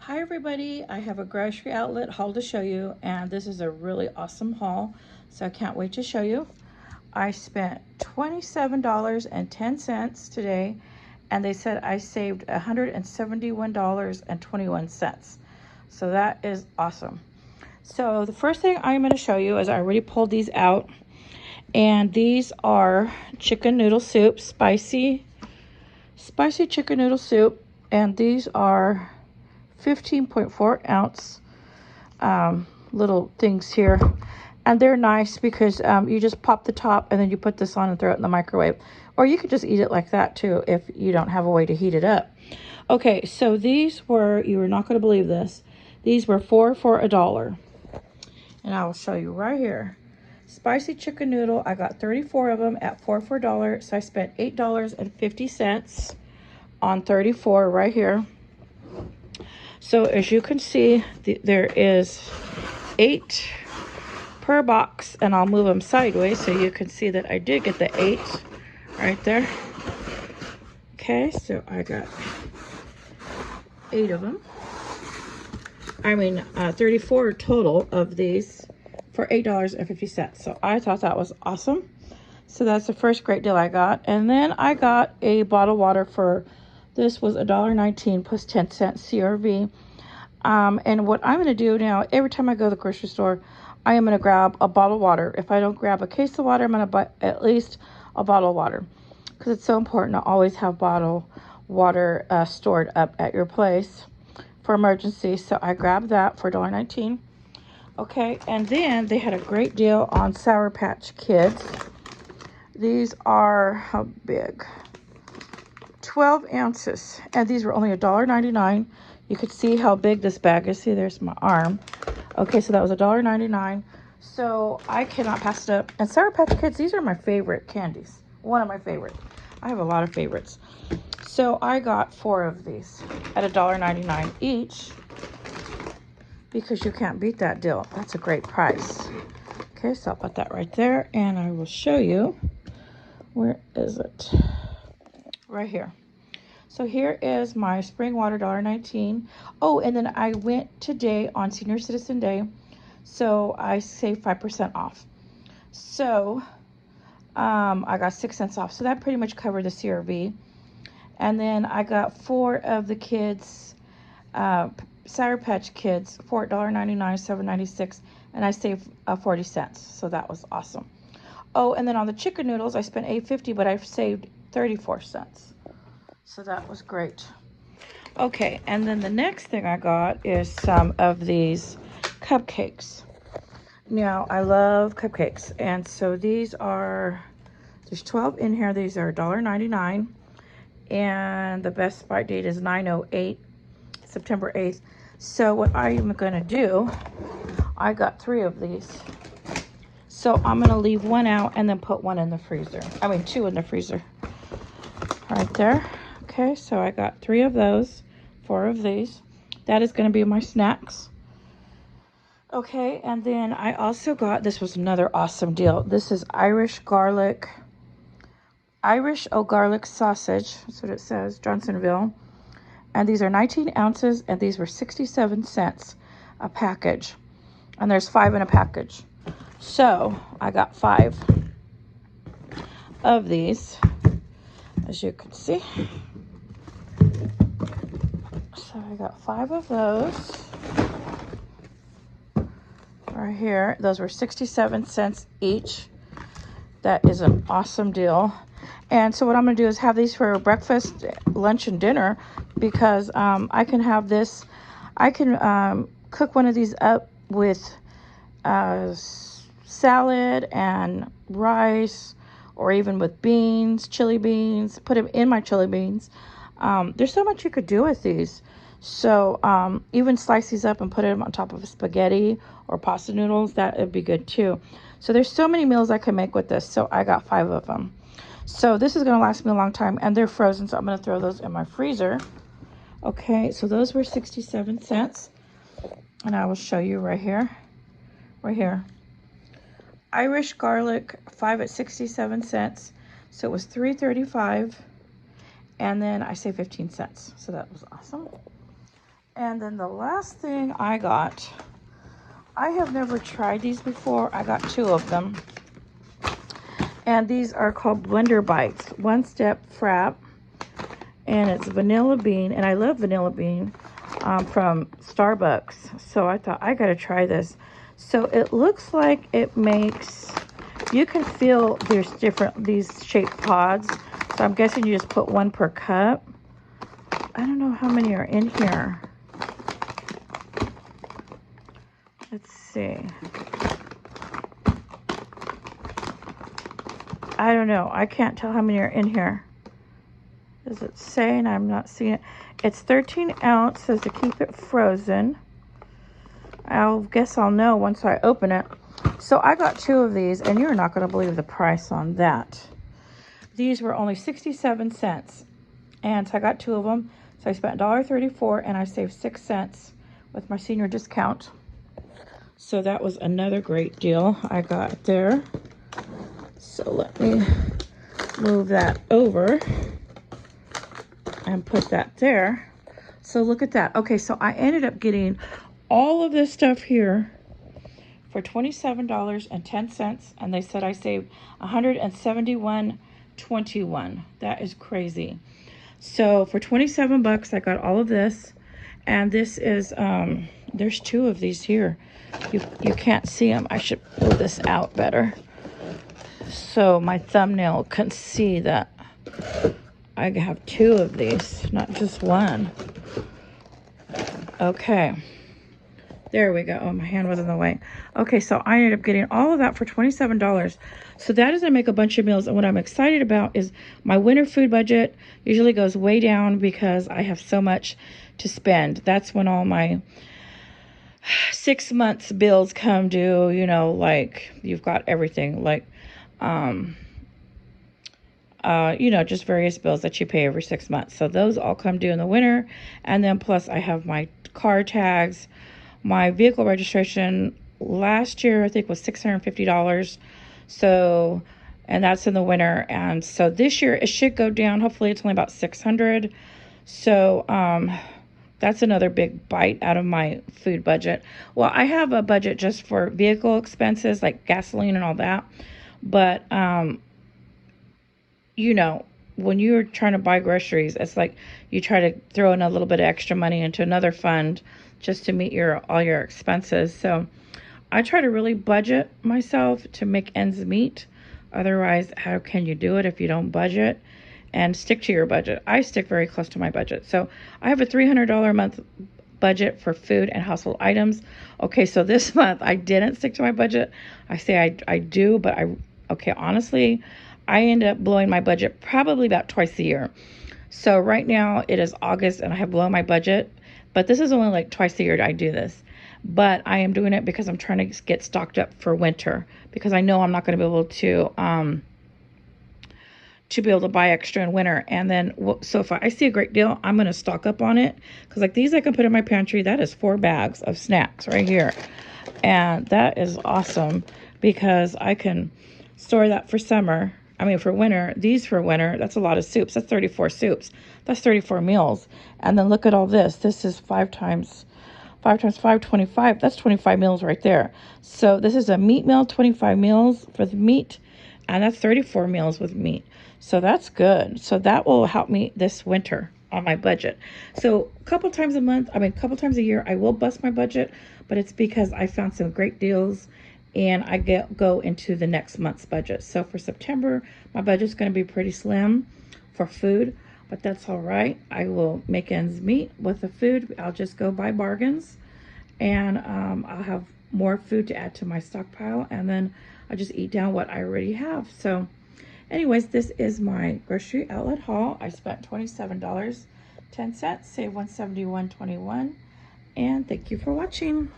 Hi everybody, I have a grocery outlet haul to show you, and this is a really awesome haul, so I can't wait to show you. I spent $27.10 today, and they said I saved $171.21. So that is awesome. So the first thing I'm going to show you is I already pulled these out, and these are chicken noodle soup, spicy chicken noodle soup, and these are 15.4 ounce little things here, and they're nice because you just pop the top and then you put this on and throw it in the microwave, or you could just eat it like that too if you don't have a way to heat it up. Okay, so these were, you are not going to believe this, these were 4 for $1, and I will show you right here. Spicy chicken noodle, I got 34 of them at 4 for $1, so I spent $8.50 on 34 right here. So as you can see, there is 8 per box, and I'll move them sideways so you can see that I did get the 8 right there. Okay, so I got 8 of them. 34 total of these for $8.50. So I thought that was awesome. So that's the first great deal I got. And then I got a bottle of water for, this was $1.19 plus 10 cents CRV. And what I'm going to do now, every time I go to the grocery store, I am going to grab a bottle of water. If I don't grab a case of water, I'm going to buy at least a bottle of water, because it's so important to always have bottled water stored up at your place for emergencies. So I grabbed that for $1.19. Okay, and then they had a great deal on Sour Patch Kids. These are, how big? 12 ounces, and these were only $1.99. You could see how big this bag is. See, there's my arm. Okay, so that was $1.99. So I cannot pass it up. And Sour Patch Kids, these are my favorite candies. One of my favorites. I have a lot of favorites. So I got 4 of these at $1.99 each, because you can't beat that deal. That's a great price. Okay, so I'll put that right there, and I will show you. Where is it? Right here. So here is my spring water, $1.19. Oh, and then I went today on Senior Citizen Day, so I saved 5% off. So I got 6 cents off. So that pretty much covered the CRV. And then I got 4 of the kids, Sour Patch Kids, for $1.99, $7.96, and I saved 40 cents. So that was awesome. Oh, and then on the chicken noodles, I spent $8.50, but I saved 34 cents. So that was great. Okay, and then the next thing I got is some of these cupcakes. Now, I love cupcakes, and so these are, there's 12 in here. These are $1.99, and the best buy date is 9/08, September 8th. So what I am going to do, I got 3 of these. So I'm going to leave 1 out and then put 1 in the freezer. 2 in the freezer. Right there. Okay, so I got 3 of those, 4 of these. That is going to be my snacks. Okay, and then I also got, this was another awesome deal. This is Irish garlic sausage. That's what it says, Johnsonville. And these are 19 ounces, and these were 67 cents a package. And there's 5 in a package. So I got 5 of these, as you can see. So I got 5 of those right here. Those were 67 cents each. That is an awesome deal. And so what I'm going to do is have these for breakfast, lunch, and dinner, because I can have this. I can cook one of these up with salad and rice, or even with beans, chili beans, put them in my chili beans. There's so much you could do with these. So even slice these up and put them on top of a spaghetti or pasta noodles, that would be good too. So there's so many meals I can make with this. So I got 5 of them. So this is going to last me a long time, and they're frozen, so I'm going to throw those in my freezer. Okay, so those were 67 cents. And I will show you right here. Right here. Irish garlic, 5 at 67 cents. So it was $3.35. And then I saved 15 cents. So that was awesome. And then the last thing I got, I have never tried these before. I got 2 of them. And these are called Blender Bites. One Step Frap. And it's vanilla bean. And I love vanilla bean from Starbucks. So I thought, I gotta try this. So it looks like it makes, you can feel there's these shaped pods. So I'm guessing you just put 1 per cup. I don't know how many are in here. Let's see. I don't know. I can't tell how many are in here. Does it say? And I'm not seeing it. It's 13 ounces to keep it frozen. I guess I'll know once I open it. So I got 2 of these, and you're not going to believe the price on that. These were only 67 cents. And so I got 2 of them. So I spent $1.34, and I saved 6 cents with my senior discount. So that was another great deal I got there. So let me move that over and put that there. So look at that. Okay, so I ended up getting all of this stuff here for $27.10, and they said I saved $171.21. That is crazy. So for 27 bucks, I got all of this, and this is there's 2 of these here. You can't see them. I should pull this out better so my thumbnail can see that I have 2 of these, not just 1. Okay. There we go. Oh, my hand was in the way. Okay, so I ended up getting all of that for $27. So that is going to make a bunch of meals. And what I'm excited about is my winter food budget usually goes way down because I have so much to spend. That's when all my 6 months bills come due, you know, like you've got everything, like, you know, just various bills that you pay every 6 months. So those all come due in the winter. And then plus I have my car tags. My vehicle registration last year, I think, was $650. So, and that's in the winter. And so this year it should go down. Hopefully it's only about $600. So, that's another big bite out of my food budget. Well, I have a budget just for vehicle expenses like gasoline and all that. But, you know, when you're trying to buy groceries, it's like you try to throw in a little bit of extra money into another fund just to meet all your expenses. So I try to really budget myself to make ends meet. Otherwise, how can you do it if you don't budget and stick to your budget? I stick very close to my budget. So I have a $300 a month budget for food and household items. Okay, so this month I didn't stick to my budget. I say I do, but okay, honestly, I end up blowing my budget probably about twice a year. So right now it is August and I have blown my budget, but this is only like twice a year I do this. But I am doing it because I'm trying to get stocked up for winter, because I know I'm not going to be able to buy extra in winter. And then, so if I see a great deal, I'm going to stock up on it. Because like these I can put in my pantry. That is 4 bags of snacks right here. And that is awesome because I can store that for summer. I mean, for winter, these for winter, that's a lot of soups. That's 34 soups. That's 34 meals. And then look at all this. This is 5 times 5 times 5, 25. That's 25 meals right there. So this is a meat meal, 25 meals for the meat. And that's 34 meals with meat. So that's good. So that will help me this winter on my budget. So a couple times a year, I will bust my budget. But it's because I found some great deals and I go into the next month's budget. So for September, my budget's going to be pretty slim for food, but that's all right. I will make ends meet with the food. I'll just go buy bargains, and I'll have more food to add to my stockpile, and then I just eat down what I already have. So anyways, this is my grocery outlet haul. I spent $27.10, saved $171.21, and thank you for watching.